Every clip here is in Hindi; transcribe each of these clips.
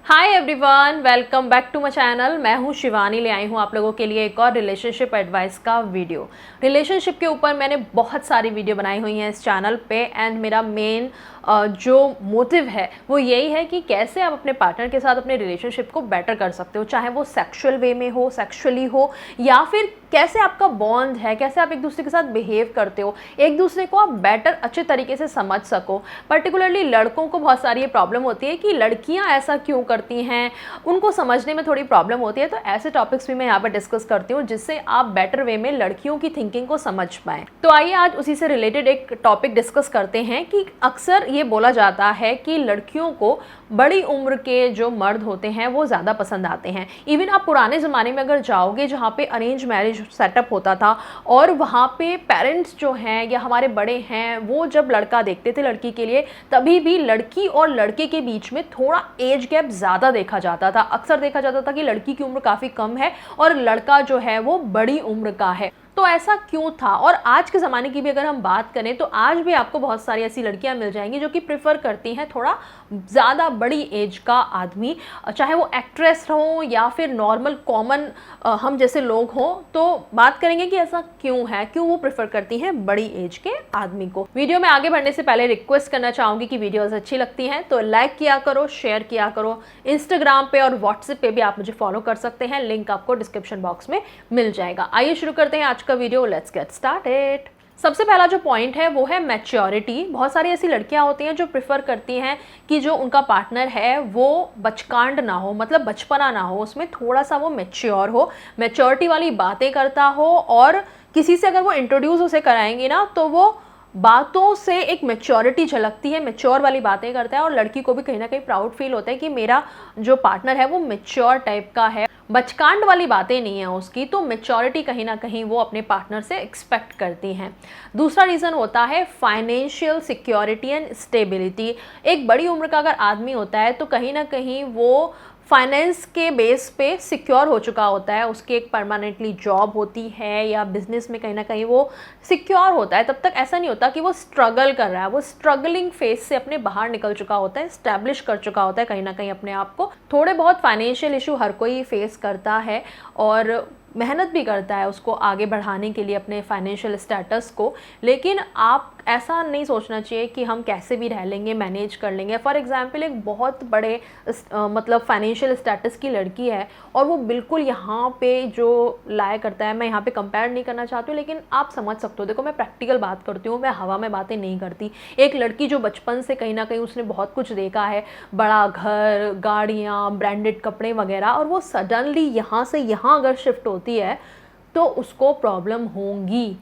Hi everyone, welcome back to my channel. मैं हूं शिवानी, ले आई हूं आप लोगों के लिए एक और रिलेशनशिप एडवाइस का वीडियो। रिलेशनशिप के ऊपर मैंने बहुत सारी वीडियो बनाई हुई हैं इस चैनल पे एंड मेरा मेन जो मोटिव है वो यही है कि कैसे आप अपने पार्टनर के साथ अपने रिलेशनशिप को बेटर कर सकते हो, चाहे वो सेक्सुअल वे में हो, सेक्सुअली हो, या फिर कैसे आपका बॉन्ड है, कैसे आप एक दूसरे के साथ बिहेव करते हो, एक दूसरे को आप बेटर अच्छे तरीके से समझ सको। पर्टिकुलरली लड़कों को बहुत सारी ये प्रॉब्लम होती है कि लड़कियां ऐसा क्यों करती हैं, उनको समझने में थोड़ी प्रॉब्लम होती है। तो ऐसे टॉपिक्स भी मैं यहाँ पर डिस्कस करती हूँ जिससे आप बेटर वे में लड़कियों की थिंकिंग को समझ पाएँ। तो आइए आज उसी से रिलेटेड एक टॉपिक डिस्कस करते हैं कि अक्सर ये बोला जाता है कि लड़कियों को बड़ी उम्र के जो मर्द होते हैं वो ज़्यादा पसंद आते हैं। इवन आप पुराने ज़माने में अगर जाओगे जहाँ पे अरेंज मैरिज सेटअप होता था और वहाँ पे पेरेंट्स जो हैं या हमारे बड़े हैं वो जब लड़का देखते थे लड़की के लिए, तभी भी लड़की और लड़के के बीच में थोड़ा एज गैप ज़्यादा देखा जाता था। अक्सर देखा जाता था कि लड़की की उम्र काफ़ी कम है और लड़का जो है वो बड़ी उम्र का है। तो ऐसा क्यों था? और आज के ज़माने की भी अगर हम बात करें तो आज भी आपको बहुत सारी ऐसी लड़कियां मिल जाएंगी जो कि प्रेफर करती हैं थोड़ा ज़्यादा बड़ी एज का आदमी, चाहे वो एक्ट्रेस हो या फिर नॉर्मल कॉमन हम जैसे लोग हों। तो बात करेंगे कि ऐसा क्यों है, क्यों वो प्रेफर करती हैं बड़ी एज के आदमी को। वीडियो में आगे बढ़ने से पहले रिक्वेस्ट करना चाहूँगी कि वीडियोस अच्छी लगती हैं तो लाइक किया करो, शेयर किया करो। इंस्टाग्राम पे और व्हाट्सएप पे भी आप मुझे फॉलो कर सकते हैं, लिंक आपको डिस्क्रिप्शन बॉक्स में मिल जाएगा। आइए शुरू करते हैं आज का वीडियो। Let's get started. सबसे पहला जो पॉइंट है वो है मैच्योरिटी। बहुत सारी ऐसी लड़कियां होती हैं जो प्रेफर करती हैं कि जो उनका पार्टनर है वो बचकांड ना हो, मतलब बचपना ना हो, उसमें थोड़ा सा वो मैच्योर हो, मैच्योरिटी वाली बातें करता हो। और किसी से अगर वो इंट्रोड्यूस उसे कराएंगी ना तो वो बातों से एक मैच्योरिटी झलकती है, मैच्योर वाली बातें करता है और लड़की को भी कहीं ना कहीं प्राउड फील होता है कि मेरा जो पार्टनर है वो मैच्योर टाइप का है, बचकांड वाली बातें नहीं है उसकी। तो मैच्योरिटी कहीं ना कहीं वो अपने पार्टनर से एक्सपेक्ट करती हैं। दूसरा रीज़न होता है फाइनेंशियल सिक्योरिटी एंड स्टेबिलिटी। एक बड़ी उम्र का अगर आदमी होता है तो कहीं ना कहीं वो फाइनेंस के बेस पे सिक्योर हो चुका होता है, उसकी एक परमानेंटली जॉब होती है या बिजनेस में कहीं ना कहीं वो सिक्योर होता है। तब तक ऐसा नहीं होता कि वो स्ट्रगल कर रहा है, वो स्ट्रगलिंग फेज से अपने बाहर निकल चुका होता है, स्टैब्लिश कर चुका होता है कहीं ना कहीं अपने आप को। थोड़े बहुत फाइनेंशियल इशू हर कोई फेस करता है और मेहनत भी करता है उसको आगे बढ़ाने के लिए अपने फाइनेंशियल स्टेटस को। लेकिन आप ऐसा नहीं सोचना चाहिए कि हम कैसे भी रह लेंगे, मैनेज कर लेंगे। फॉर एग्जांपल एक बहुत बड़े मतलब फाइनेंशियल स्टेटस की लड़की है और वो बिल्कुल यहाँ पे जो लाया करता है, मैं यहाँ पे कंपेयर नहीं करना चाहती हूँ लेकिन आप समझ सकते हो। देखो मैं प्रैक्टिकल बात करती हूँ, मैं हवा में बातें नहीं करती। एक लड़की जो बचपन से कहीं ना कहीं उसने बहुत कुछ देखा है, बड़ा घर, गाड़ियाँ, ब्रांडेड कपड़े वगैरह, और वो सडनली यहाँ से यहाँ अगर शिफ्ट होती है तो उसको प्रॉब्लम होंगी।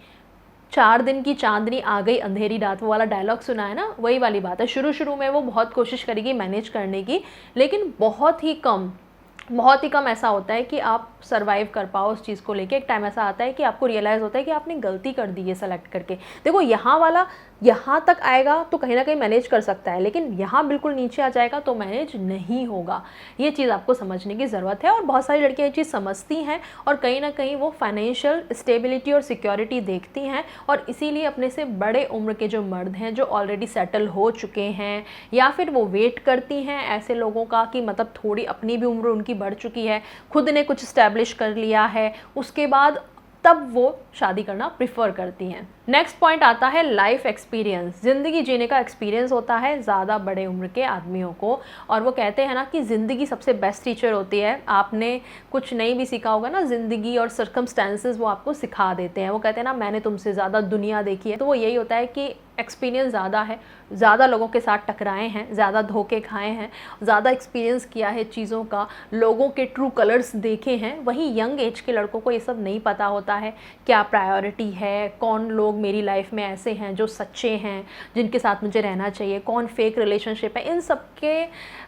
4 दिन की चांदनी आ गई अंधेरी रात, वो वाला डायलॉग सुना है ना, वही वाली बात है। शुरू में वो बहुत कोशिश करेगी मैनेज करने की, लेकिन बहुत ही कम ऐसा होता है कि आप सर्वाइव कर पाओ उस चीज़ को लेके। एक टाइम ऐसा आता है कि आपको रियलाइज़ होता है कि आपने गलती कर दी है सेलेक्ट करके। देखो यहाँ तक आएगा तो कहीं ना कहीं मैनेज कर सकता है, लेकिन यहाँ बिल्कुल नीचे आ जाएगा तो मैनेज नहीं होगा। ये चीज़ आपको समझने की ज़रूरत है और बहुत सारी लड़कियाँ ये चीज़ समझती हैं और कहीं ना कहीं वो फाइनेंशियल स्टेबिलिटी और सिक्योरिटी देखती हैं और इसीलिए अपने से बड़े उम्र के जो मर्द हैं जो ऑलरेडी सेटल हो चुके हैं या फिर वो वेट करती हैं ऐसे लोगों का कि मतलब थोड़ी अपनी भी उम्र उनकी बढ़ चुकी है, खुद ने कुछ स्टैब्लिश कर लिया है, उसके बाद तब वो शादी करना प्रिफर करती हैं। नेक्स्ट पॉइंट आता है लाइफ एक्सपीरियंस। ज़िंदगी जीने का एक्सपीरियंस होता है ज़्यादा बड़े उम्र के आदमियों को, और वो कहते हैं ना कि ज़िंदगी सबसे बेस्ट टीचर होती है। आपने कुछ नहीं भी सीखा होगा ना, ज़िंदगी और सर्कमस्टेंसेस वो आपको सिखा देते हैं। वो कहते हैं ना मैंने तुमसे ज़्यादा दुनिया देखी है, तो वो यही होता है कि एक्सपीरियंस ज़्यादा है, ज़्यादा लोगों के साथ टकराए हैं, ज़्यादा धोखे खाए हैं, ज़्यादा एक्सपीरियंस किया है चीज़ों का, लोगों के ट्रू कलर्स देखे हैं। वहीं यंग एज के लड़कों को ये सब नहीं पता होता है, क्या प्रायोरिटी है, कौन लोग मेरी लाइफ में ऐसे हैं जो सच्चे हैं, जिनके साथ मुझे रहना चाहिए, कौन फेक रिलेशनशिप है। इन सब के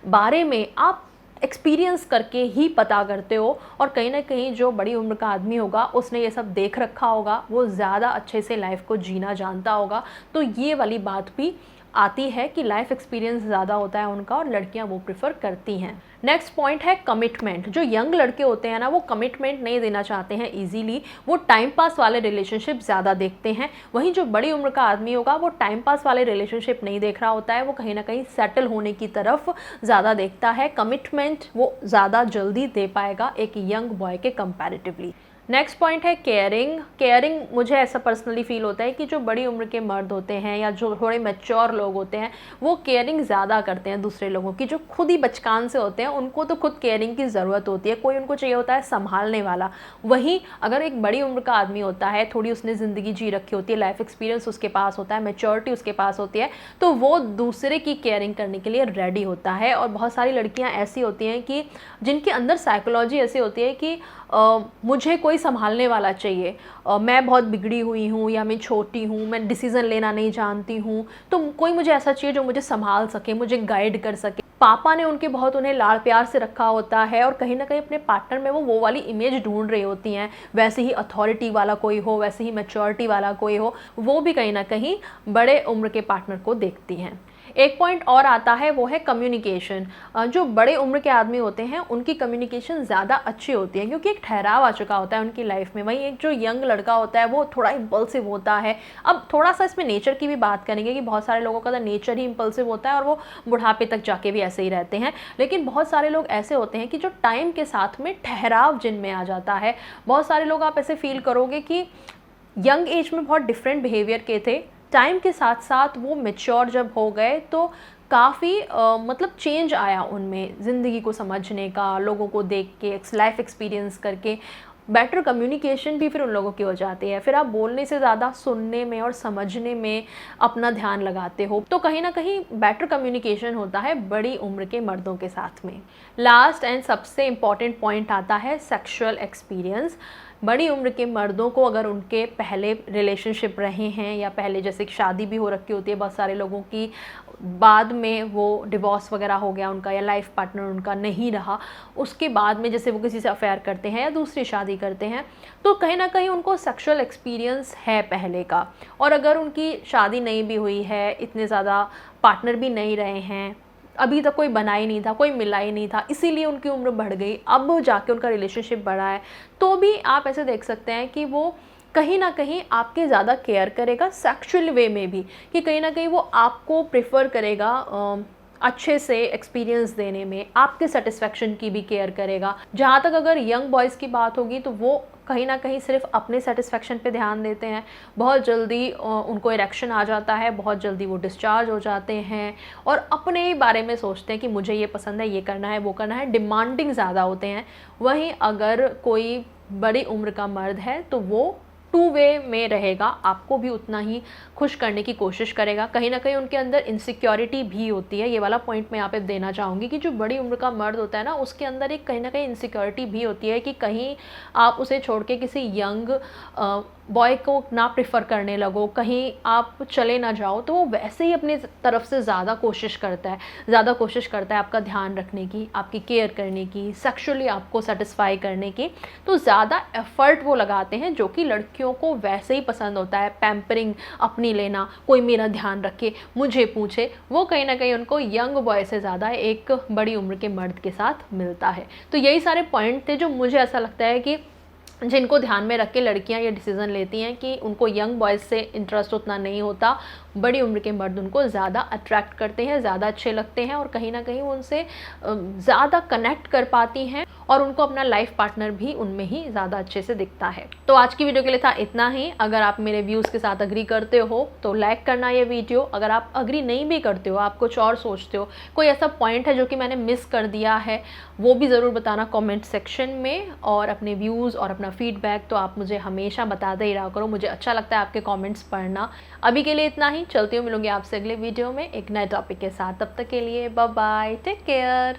बारे में आप एक्सपीरियंस करके ही पता करते हो और कहीं ना कहीं जो बड़ी उम्र का आदमी होगा उसने ये सब देख रखा होगा, वो ज़्यादा अच्छे से लाइफ को जीना जानता होगा। तो ये वाली बात भी आती है कि लाइफ एक्सपीरियंस ज़्यादा होता है उनका और लड़कियां वो प्रेफर करती हैं। नेक्स्ट पॉइंट है कमिटमेंट। जो यंग लड़के होते हैं ना, वो कमिटमेंट नहीं देना चाहते हैं इजीली, वो टाइम पास वाले रिलेशनशिप ज़्यादा देखते हैं। वहीं जो बड़ी उम्र का आदमी होगा वो टाइम पास वाले रिलेशनशिप नहीं देख रहा होता है, वो कहीं ना कहीं सेटल होने की तरफ ज़्यादा देखता है। कमिटमेंट वो ज़्यादा जल्दी दे पाएगा एक यंग बॉय के कंपैरेटिवली। नेक्स्ट पॉइंट है केयरिंग। केयरिंग मुझे ऐसा पर्सनली फील होता है कि जो बड़ी उम्र के मर्द होते हैं या जो थोड़े मैच्योर लोग होते हैं वो केयरिंग ज़्यादा करते हैं दूसरे लोगों की। जो खुद ही बचकान से होते हैं उनको तो खुद केयरिंग की ज़रूरत होती है, कोई उनको चाहिए होता है संभालने वाला। वहीं अगर एक बड़ी उम्र का आदमी होता है, थोड़ी उसने ज़िंदगी जी रखी होती है, लाइफ एक्सपीरियंस उसके पास होता है, मैच्योरिटी उसके पास होती है, तो वो दूसरे की केयरिंग करने के लिए रेडी होता है। और बहुत सारी लड़कियाँ ऐसी होती हैं कि जिनके अंदर साइकोलॉजी ऐसी होती है कि मुझे कोई संभालने वाला चाहिए, मैं बहुत बिगड़ी हुई हूँ या मैं छोटी हूँ, मैं डिसीज़न लेना नहीं जानती हूँ, तो कोई मुझे ऐसा चाहिए जो मुझे संभाल सके, मुझे गाइड कर सके। पापा ने उनके बहुत उन्हें लाड़ प्यार से रखा होता है और कहीं ना कहीं अपने पार्टनर में वो वाली इमेज ढूंढ रही होती हैं। वैसे ही अथॉरिटी वाला कोई हो, वैसे ही मैच्योरिटी वाला कोई हो, वो भी कहीं ना कहीं बड़े उम्र के पार्टनर को देखती हैं। एक पॉइंट और आता है वो है कम्युनिकेशन। जो बड़े उम्र के आदमी होते हैं उनकी कम्युनिकेशन ज़्यादा अच्छी होती है क्योंकि एक ठहराव आ चुका होता है उनकी लाइफ में। वहीं एक जो यंग लड़का होता है वो थोड़ा इम्पल्सिव होता है। अब थोड़ा सा इसमें नेचर की भी बात करेंगे कि बहुत सारे लोगों का तो नेचर ही इम्पल्सिव होता है और वो बुढ़ापे तक जाके भी ऐसे ही रहते हैं। लेकिन बहुत सारे लोग ऐसे होते हैं कि जो टाइम के साथ में ठहराव जिनमें आ जाता है। बहुत सारे लोग आप ऐसे फील करोगे कि यंग एज में बहुत डिफरेंट बिहेवियर के थे, टाइम के साथ साथ वो मैच्योर जब हो गए तो काफ़ी मतलब चेंज आया उनमें, ज़िंदगी को समझने का, लोगों को देख के, लाइफ एक्सपीरियंस करके बेटर कम्युनिकेशन भी फिर उन लोगों की हो जाती है। फिर आप बोलने से ज़्यादा सुनने में और समझने में अपना ध्यान लगाते हो, तो कहीं ना कहीं बेटर कम्युनिकेशन होता है बड़ी उम्र के मर्दों के साथ में। लास्ट एंड सबसे इम्पॉर्टेंट पॉइंट आता है सेक्सुअल एक्सपीरियंस। बड़ी उम्र के मर्दों को अगर उनके पहले रिलेशनशिप रहे हैं या पहले जैसे कि शादी भी हो रखी होती है बहुत सारे लोगों की, बाद में वो डिवोर्स वगैरह हो गया उनका या लाइफ पार्टनर उनका नहीं रहा, उसके बाद में जैसे वो किसी से अफेयर करते हैं या दूसरी शादी करते हैं, तो कहीं ना कहीं उनको सेक्सुअल एक्सपीरियंस है पहले का। और अगर उनकी शादी नहीं भी हुई है, इतने ज़्यादा पार्टनर भी नहीं रहे हैं, अभी तक कोई बना ही नहीं था, कोई मिला ही नहीं था, इसीलिए उनकी उम्र बढ़ गई, अब जाके उनका रिलेशनशिप बढ़ा है, तो भी आप ऐसे देख सकते हैं कि वो कहीं ना कहीं आपके ज़्यादा केयर करेगा सेक्सुअल वे में भी, कि कहीं ना कहीं वो आपको प्रेफर करेगा अच्छे से एक्सपीरियंस देने में, आपके सेटिस्फेक्शन की भी केयर करेगा। जहाँ तक अगर यंग बॉयज़ की बात होगी तो वो कहीं ना कहीं सिर्फ अपने सेटिस्फेक्शन पे ध्यान देते हैं, बहुत जल्दी उनको इरेक्शन आ जाता है, बहुत जल्दी वो डिस्चार्ज हो जाते हैं और अपने ही बारे में सोचते हैं कि मुझे ये पसंद है, ये करना है, वो करना है, डिमांडिंग ज़्यादा होते हैं। वहीं अगर कोई बड़ी उम्र का मर्द है तो वो टू वे में रहेगा, आपको भी उतना ही खुश करने की कोशिश करेगा। कहीं ना कहीं उनके अंदर इनसिक्योरिटी भी होती है, ये वाला पॉइंट मैं यहाँ पे देना चाहूँगी कि जो बड़ी उम्र का मर्द होता है ना, उसके अंदर एक कहीं ना कहीं इनसिक्योरिटी भी होती है कि कहीं आप उसे छोड़ के किसी यंग बॉय को ना प्रेफर करने लगो, कहीं आप चले ना जाओ, तो वो वैसे ही अपनी तरफ से ज़्यादा कोशिश करता है आपका ध्यान रखने की, आपकी केयर करने की, सेक्सुअली आपको सेटिस्फाई करने की। तो ज़्यादा एफर्ट वो लगाते हैं जो कि लड़कियों को वैसे ही पसंद होता है। पैम्परिंग अपनी लेना, कोई मेरा ध्यान रखे, मुझे पूछे, वो कहीं ना कहीं उनको यंग बॉय से ज़्यादा एक बड़ी उम्र के मर्द के साथ मिलता है। तो यही सारे पॉइंट थे जो मुझे ऐसा लगता है कि जिनको ध्यान में रख के लड़कियां ये डिसीज़न लेती हैं कि उनको यंग बॉयज़ से इंटरेस्ट उतना नहीं होता, बड़ी उम्र के मर्द उनको ज़्यादा अट्रैक्ट करते हैं, ज़्यादा अच्छे लगते हैं और कहीं ना कहीं वो उनसे ज़्यादा कनेक्ट कर पाती हैं और उनको अपना लाइफ पार्टनर भी उनमें ही ज़्यादा अच्छे से दिखता है। तो आज की वीडियो के लिए था इतना ही। अगर आप मेरे व्यूज़ के साथ अग्री करते हो तो लाइक करना ये वीडियो। अगर आप अग्री नहीं भी करते हो, आप कुछ और सोचते हो, कोई ऐसा पॉइंट है जो कि मैंने मिस कर दिया है, वो भी ज़रूर बताना कमेंट सेक्शन में। और अपने व्यूज़ और अपना फीडबैक तो आप मुझे हमेशा बताते ही रहा करो, मुझे अच्छा लगता है आपके कमेंट्स पढ़ना। अभी के लिए इतना ही, चलती हूँ, मिलूंगी आपसे अगले वीडियो में एक नए टॉपिक के साथ। तब तक के लिए बाय बाय, टेक केयर।